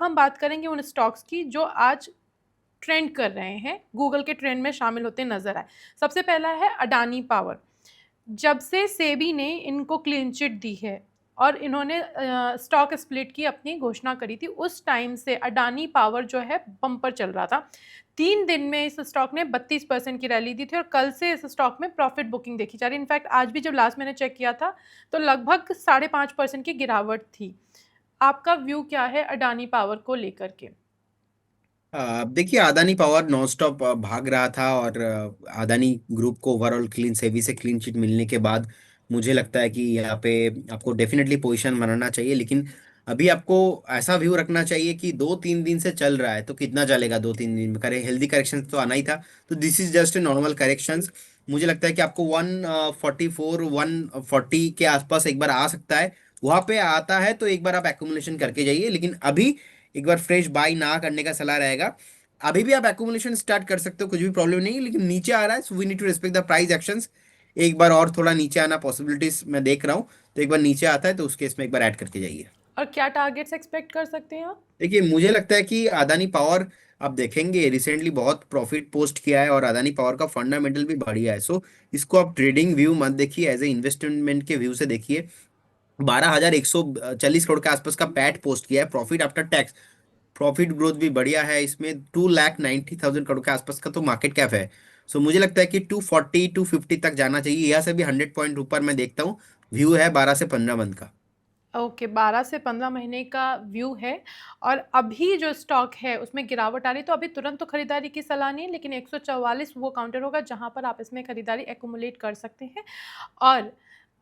हम बात करेंगे उन स्टॉक्स की जो आज ट्रेंड कर रहे हैं, गूगल के ट्रेंड में शामिल होते नजर आए। सबसे पहला है अडानी पावर। जब से सेबी ने इनको क्लीन चिट दी है और इन्होंने स्टॉक स्प्लिट की अपनी घोषणा करी थी, उस टाइम से अडानी पावर जो है बम्पर चल रहा था। 3 दिन में इस स्टॉक ने 32% की रैली दी थी और कल से इस स्टॉक में प्रॉफिट बुकिंग देखी जा रही है। इनफैक्ट आज भी जब लास्ट मैंने चेक किया था तो लगभग 5.5% की गिरावट थी। आपका व्यू क्या है अडानी पावर को लेकर के? देखिए, अदानी पावर नॉन स्टॉप भाग रहा था, और अदानी ग्रुप को ओवरऑल क्लीन सेबी से क्लीन चिट मिलने के बाद मुझे लगता है कि यहाँ पे आपको डेफिनेटली पोजीशन बनाना चाहिए। लेकिन अभी आपको ऐसा व्यू रखना चाहिए कि 2-3 दिन से चल रहा है तो कितना चलेगा, 2-3 दिन में करे हेल्दी करेक्शन तो आना ही था। तो this is just a normal correction. मुझे लगता है कि आपको 144 140 के आसपास एक बार आ सकता है। वहां पे आता है तो एक बार आप एक्यूमुलेशन करके जाइए, लेकिन अभी एक बार फ्रेश बाई ना करने का सलाह रहेगा। अभी भी आप एक्यूमुलेशन स्टार्ट कर सकते हो, कुछ भी प्रॉब्लम नहीं है, लेकिन नीचे आ रहा है, so we need to respect the price actions. एक बार और थोड़ा नीचे आना पॉसिबिलिटीज मैं देख रहा हूँ, तो एक बार नीचे आता है तो उस केस में एक बार ऐड करके जाइए। और क्या टारगेट्स एक्सपेक्ट कर सकते हैं आप? देखिए, मुझे लगता है कि अदानी पावर, आप देखेंगे रिसेंटली बहुत प्रॉफिट पोस्ट किया है और अदानी पावर का फंडामेंटल भी बढ़िया है। सो इसको आप ट्रेडिंग व्यू मत देखिए, एज ए इन्वेस्टमेंट के व्यू से देखिए। 12,140 करोड़ के आसपास का पैट पोस्ट किया है, profit after tax. Profit growth भी बढ़िया है इसमें, 2,90,000 करोड़ के आसपास का तो मार्केट कैप है। सो मुझे लगता है कि 240 250 तक जाना चाहिए, यहाँ से भी 100 पॉइंट ऊपर मैं देखता हूँ। व्यू है 12 से 15 मंथ का। ओके, 12 से 15 महीने का व्यू है। और अभी जो स्टॉक है उसमें गिरावट आ रही है, तो अभी तुरंत तो खरीदारी की सलाह नहीं है, लेकिन 144 वो काउंटर होगा जहां पर आप इसमें खरीदारी एक्यूमुलेट कर सकते हैं। और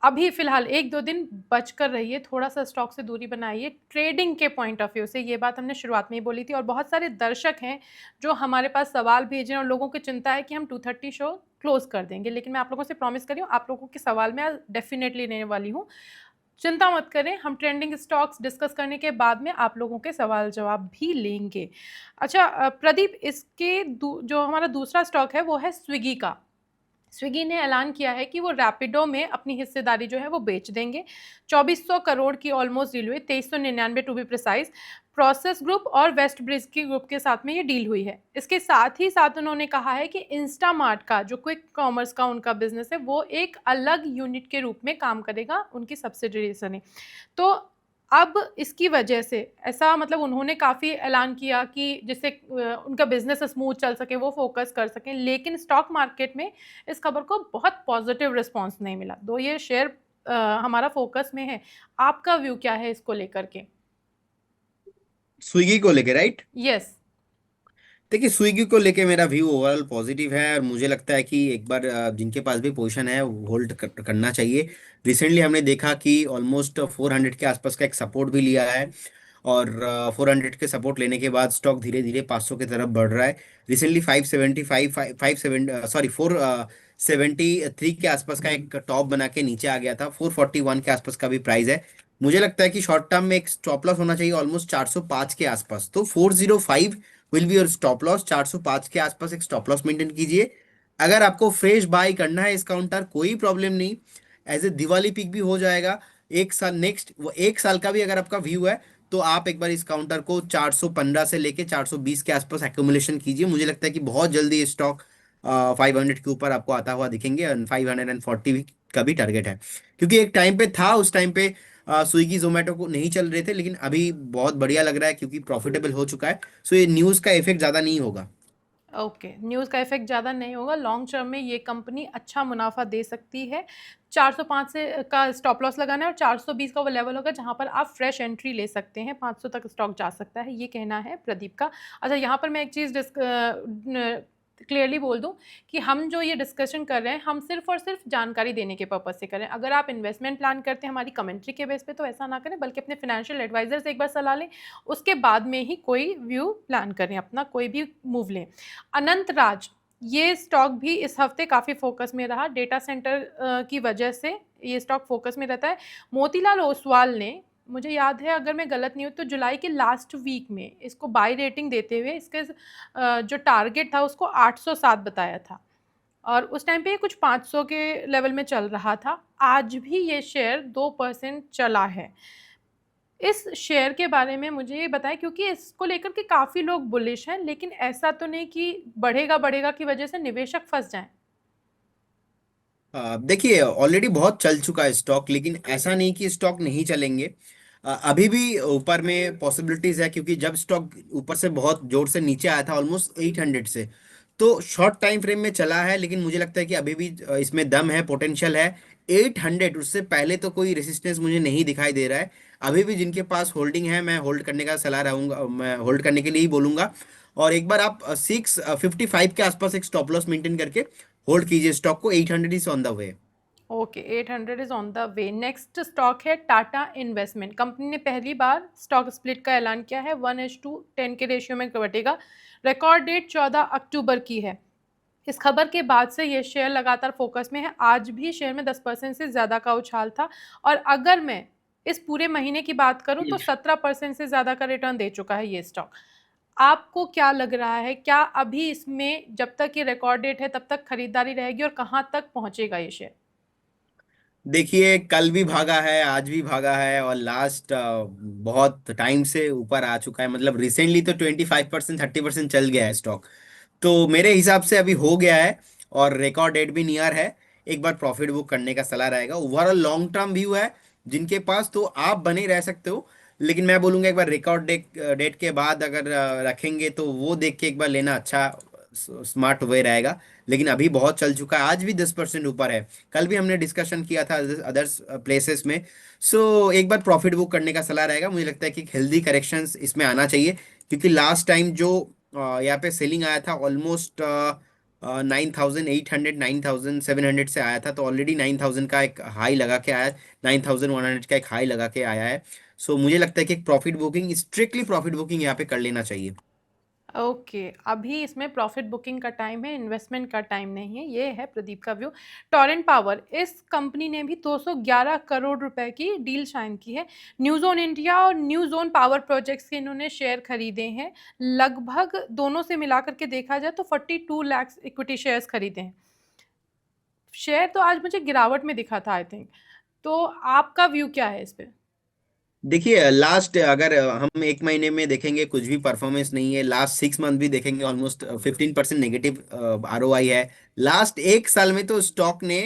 अभी फिलहाल 1-2 दिन बच कर रहिए, थोड़ा सा स्टॉक से दूरी बनाइए ट्रेडिंग के पॉइंट ऑफ व्यू से। ये बात हमने शुरुआत में ही बोली थी और बहुत सारे दर्शक हैं जो हमारे पास सवाल भेजे हैं और लोगों की चिंता है कि हम 2:30 शो क्लोज कर देंगे, लेकिन मैं आप लोगों से प्रॉमिस कर रही हूँ आप लोगों के सवाल में डेफिनेटली लेने वाली हूँ। चिंता मत करें, हम ट्रेंडिंग स्टॉक्स डिस्कस करने के बाद में आप लोगों के सवाल जवाब भी लेंगे। अच्छा प्रदीप, इसके जो हमारा दूसरा स्टॉक है वो है स्विगी का। स्विगी ने ऐलान किया है कि वो रैपिडो में अपनी हिस्सेदारी जो है वो बेच देंगे। 2400 करोड़ की ऑलमोस्ट डील हुई, 2399 to be precise. Process group और वेस्ट ब्रिज की ग्रुप के साथ में ये डील हुई है। इसके साथ ही साथ उन्होंने कहा है कि इंस्टामार्ट का जो क्विक कॉमर्स का उनका बिजनेस है वो एक अलग यूनिट के रूप में काम करेगा उनकी सब्सिडरी से नहीं। तो अब इसकी वजह से ऐसा मतलब उन्होंने काफ़ी ऐलान किया कि जिससे उनका बिजनेस स्मूथ चल सके, वो फोकस कर सकें, लेकिन स्टॉक मार्केट में इस खबर को बहुत पॉजिटिव रिस्पांस नहीं मिला। दो ये शेयर हमारा फोकस में है। आपका व्यू क्या है इसको लेकर के? स्विगी को लेके, राइट? यस। देखिए, स्विगी को लेके मेरा व्यू ओवरऑल पॉजिटिव है, और मुझे लगता है कि एक बार जिनके पास भी पोजीशन है होल्ड करना चाहिए। रिसेंटली हमने देखा कि ऑलमोस्ट 400 के आसपास का एक सपोर्ट भी लिया है, और 400 के सपोर्ट लेने के बाद स्टॉक धीरे धीरे 500 की तरफ बढ़ रहा है। रिसेंटली 575 473 के आसपास का एक टॉप बना के नीचे आ गया था, 441 के आसपास का भी प्राइस है। मुझे लगता है कि शॉर्ट टर्म में एक स्टॉप लॉस होना चाहिए ऑलमोस्ट 405 के आसपास, तो 405 will be your stop loss. 405 के आसपास एक स्टॉप लॉस मेंटेन कीजिए। अगर आपको फ्रेश बाय करना है इस काउंटर, कोई प्रॉब्लम नहीं, एज ए दिवाली पिक भी हो जाएगा। एक साल नेक्स्ट वो 1 साल का भी अगर आपका व्यू है, तो आप एक बार इस काउंटर को 415 से लेके 420 के आसपास एक्यूमुलेशन कीजिए। मुझे लगता है कि बहुत जल्दी ये स्टॉक 500 के ऊपर आपको आता हुआ दिखेंगे, और 540 का भी टारगेट है। क्योंकि एक टाइम पे था, उस टाइम पे स्विगी जोमेटो को नहीं चल रहे थे, लेकिन अभी बहुत बढ़िया लग रहा है क्योंकि प्रॉफिटेबल हो चुका है। सो ये न्यूज़ का इफेक्ट ज़्यादा नहीं होगा। ओके, न्यूज़ का इफेक्ट ज़्यादा नहीं होगा, लॉन्ग टर्म में ये कंपनी अच्छा मुनाफा दे सकती है। 405 से का स्टॉप लॉस लगाना है और 420 का वो लेवल होगा जहां पर आप फ्रेश एंट्री ले सकते हैं। 500 तक स्टॉक जा सकता है, ये कहना है प्रदीप का। अच्छा, यहाँ पर मैं एक चीज़ क्लियरली बोल दूं कि हम जो ये डिस्कशन कर रहे हैं हम सिर्फ और सिर्फ जानकारी देने के पर्पज से करें। अगर आप इन्वेस्टमेंट प्लान करते हैं हमारी कमेंट्री के बेस पे तो ऐसा ना करें, बल्कि अपने फाइनेंशियल एडवाइजर से एक बार सलाह लें, उसके बाद में ही कोई व्यू प्लान करें, अपना कोई भी मूव लें। अनंत राज, ये स्टॉक भी इस हफ्ते काफ़ी फोकस में रहा, डेटा सेंटर की वजह से ये स्टॉक फोकस में रहता है। मोतीलाल ओसवाल ने, मुझे याद है अगर मैं गलत नहीं हूँ तो जुलाई के लास्ट वीक में इसको बाय रेटिंग देते हुए इसके जो टारगेट था उसको 807 बताया था, और उस टाइम पे ये कुछ 500 के लेवल में चल रहा था। आज भी ये शेयर 2% चला है। इस शेयर के बारे में मुझे ये बताएं, क्योंकि इसको लेकर के काफी लोग बुलिश हैं, लेकिन ऐसा तो नहीं कि बढ़ेगा बढ़ेगा की वजह से निवेशक फंस जाएं। देखिए ऑलरेडी बहुत चल चुका है स्टॉक, लेकिन ऐसा नहीं कि स्टॉक नहीं चलेंगे। अभी भी ऊपर में पॉसिबिलिटीज है, क्योंकि जब स्टॉक ऊपर से बहुत जोर से नीचे आया था ऑलमोस्ट 800 से, तो शॉर्ट टाइम फ्रेम में चला है, लेकिन मुझे लगता है कि अभी भी इसमें दम है, पोटेंशियल है। 800 उससे पहले तो कोई रेसिस्टेंस मुझे नहीं दिखाई दे रहा है। अभी भी जिनके पास होल्डिंग है, मैं होल्ड करने का सलाह रहूंगा, मैं होल्ड करने के लिए ही बोलूंगा। और एक बार आप 655 के आसपास एक स्टॉप लॉस मेंटेन करके होल्ड कीजिए स्टॉक को। 800 is on the way. Okay, 800 is on the way. Next stock है टाटा इन्वेस्टमेंट। कंपनी ने पहली बार स्टॉक स्प्लिट का ऐलान किया है, 1:10 के रेशियो में बटेगा। रिकॉर्ड डेट 14 अक्टूबर की है। इस खबर के बाद से ये शेयर लगातार फोकस में है। आज भी शेयर में 10% से ज़्यादा का उछाल था, और अगर मैं इस पूरे महीने की बात करूं तो 17% से ज़्यादा का रिटर्न दे चुका है ये स्टॉक। आपको क्या लग रहा है, क्या अभी इसमें जब तक ये रिकॉर्ड डेट है तब तक खरीदारी रहेगी, और कहाँ तक पहुंचेगा ये शेयर? देखिए कल भी भागा है, आज भी भागा है, और लास्ट बहुत टाइम से ऊपर आ चुका है। मतलब रिसेंटली तो 25% 30% चल गया है स्टॉक। तो मेरे हिसाब से अभी हो गया है, और रिकॉर्ड डेट भी नियर है। एक बार प्रॉफिट बुक करने का सलाह रहेगा। ओवरऑल लॉन्ग टर्म व्यू है जिनके पास, तो आप बने रह सकते हो। लेकिन मैं बोलूंगा एक बार रिकॉर्ड डेट डेट के बाद अगर रखेंगे तो वो देख के एक बार लेना अच्छा स्मार्ट वे रहेगा। लेकिन अभी बहुत चल चुका है, आज भी 10% ऊपर है। कल भी हमने डिस्कशन किया था अदर्स प्लेसेस में। सो एक बार प्रॉफिट बुक करने का सलाह रहेगा। मुझे लगता है कि हेल्दी करेक्शंस इसमें आना चाहिए, क्योंकि लास्ट टाइम जो यहाँ पे सेलिंग आया था ऑलमोस्ट 9,800 9,700 से आया था, तो ऑलरेडी 9,000 का एक हाई लगा के आया है। 9,100 का एक हाई लगा के आया है। सो मुझे लगता है कि profit booking, strictly profit booking यहाँ पे कर लेना चाहिए। ओके, अभी इसमें प्रॉफिट बुकिंग का टाइम है, इन्वेस्टमेंट का टाइम नहीं है। ये है प्रदीप का व्यू। टॉरेंट पावर, इस कंपनी ने भी 211 करोड़ रुपए की डील साइन की है। न्यू जोन इंडिया और न्यू जोन पावर प्रोजेक्ट्स के इन्होंने शेयर खरीदे हैं। लगभग दोनों से मिला करके देखा जाए तो 42 लाख इक्विटी शेयर्स खरीदे हैं। शेयर तो आज मुझे गिरावट में दिखा था आई थिंक। तो आपका व्यू क्या है इस पे? देखिए लास्ट अगर हम एक महीने में देखेंगे कुछ भी परफॉर्मेंस नहीं है। लास्ट 6 मंथ भी देखेंगे ऑलमोस्ट 15% नेगेटिव आरओआई है। लास्ट एक साल में तो स्टॉक ने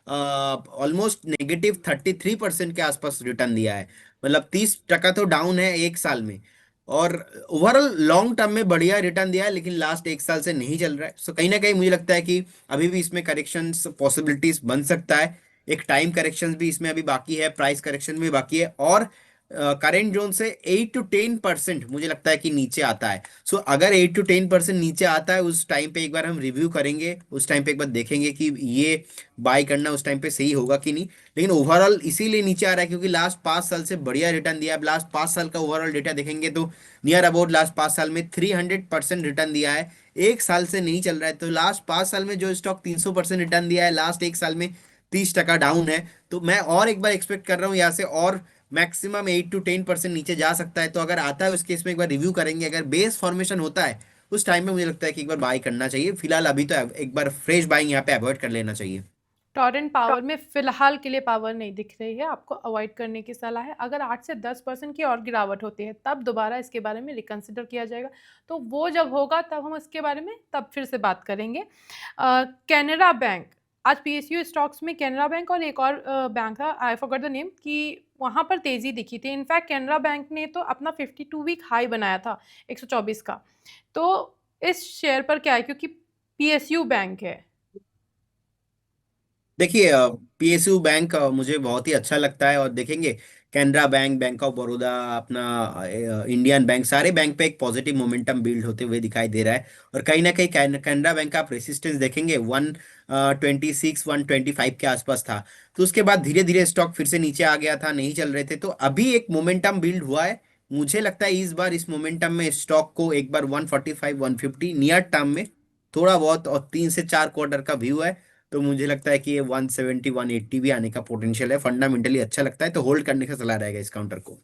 ऑलमोस्ट नेगेटिव 33% के आसपास रिटर्न दिया है। मतलब 30% तो डाउन है एक साल में। और ओवरऑल लॉन्ग टर्म में बढ़िया रिटर्न दिया है, लेकिन लास्ट एक साल से नहीं चल रहा है। सो कहीं ना कहीं मुझे लगता है कि अभी भी इसमें करेक्शंस पॉसिबिलिटीज बन सकता है। एक टाइम करेक्शन भी इसमें अभी बाकी है, प्राइस करेक्शन भी बाकी है, और करेंट जोन से 8 to 10% मुझे लगता है कि नीचे आता है। सो अगर 8 to 10% नीचे आता है, उस टाइम पे एक बार हम रिव्यू करेंगे, उस टाइम पे एक बार देखेंगे कि ये बाय करना उस टाइम पे सही होगा कि नहीं। लेकिन ओवरऑल इसीलिए नीचे आ रहा है क्योंकि लास्ट 5 साल से बढ़िया रिटर्न दिया है। लास्ट 5 साल का ओवरऑल डेटा देखेंगे तो नियर अबाउट लास्ट 5 साल में 300% रिटर्न दिया है। एक साल से नहीं चल रहा है, तो लास्ट 5 साल में जो स्टॉक 300% रिटर्न दिया है, लास्ट एक साल में 30% डाउन है। तो मैं और एक बार एक्सपेक्ट कर रहा हूँ यहाँ से, और मैक्सिमम 8 to 10% नीचे जा सकता है। तो अगर आता है उस केस में एक बार रिव्यू करेंगे। अगर बेस फॉर्मेशन होता है उस टाइम में मुझे लगता है कि एक बार बाय करना चाहिए। फिलहाल अभी तो एक बार फ्रेश बाइंग यहाँ पे अवॉइड कर लेना चाहिए। टॉरेंट पावर में फिलहाल के लिए पावर नहीं दिख रही है, आपको अवॉइड करने की सलाह है। अगर 8 से 10% की और गिरावट होती है तब दोबारा इसके बारे में रिकंसिडर किया जाएगा। तो वो जब होगा तब हम इसके बारे में तब फिर से बात करेंगे। कैनरा बैंक, आज पीएसयू स्टॉक्स में कैनरा बैंक और एक और बैंक था, आई फॉरगॉट द नेम, कि वहां पर तेजी दिखी थी। इनफैक्ट कैनरा बैंक ने तो अपना 52 वीक हाई बनाया था 124 का। तो इस शेयर पर क्या है, क्योंकि पीएसयू बैंक है। देखिए पीएसयू बैंक मुझे बहुत ही अच्छा लगता है। और देखेंगे Canara bank, bank of Baroda, अपना इंडियन बैंक, सारे बैंक पे एक पॉजिटिव मोमेंटम बिल्ड होते हुए दिखाई दे रहा है। और कहीं ना कहीं कैनरा बैंक का आप रेसिस्टेंस देखेंगे 126 125 के आसपास था। तो उसके बाद धीरे धीरे स्टॉक फिर से नीचे आ गया था, नहीं चल रहे थे। तो अभी एक मोमेंटम बिल्ड हुआ है। मुझे लगता है इस बार इस मोमेंटम में स्टॉक को एक बार 145 150 नियर टर्म में थोड़ा बहुत, और 3 से 4 क्वार्टर का व्यू है, तो मुझे लगता है कि ये 170 180 भी आने का पोटेंशियल है। फंडामेंटली अच्छा लगता है, तो होल्ड करने का सलाह रहेगा इस काउंटर को।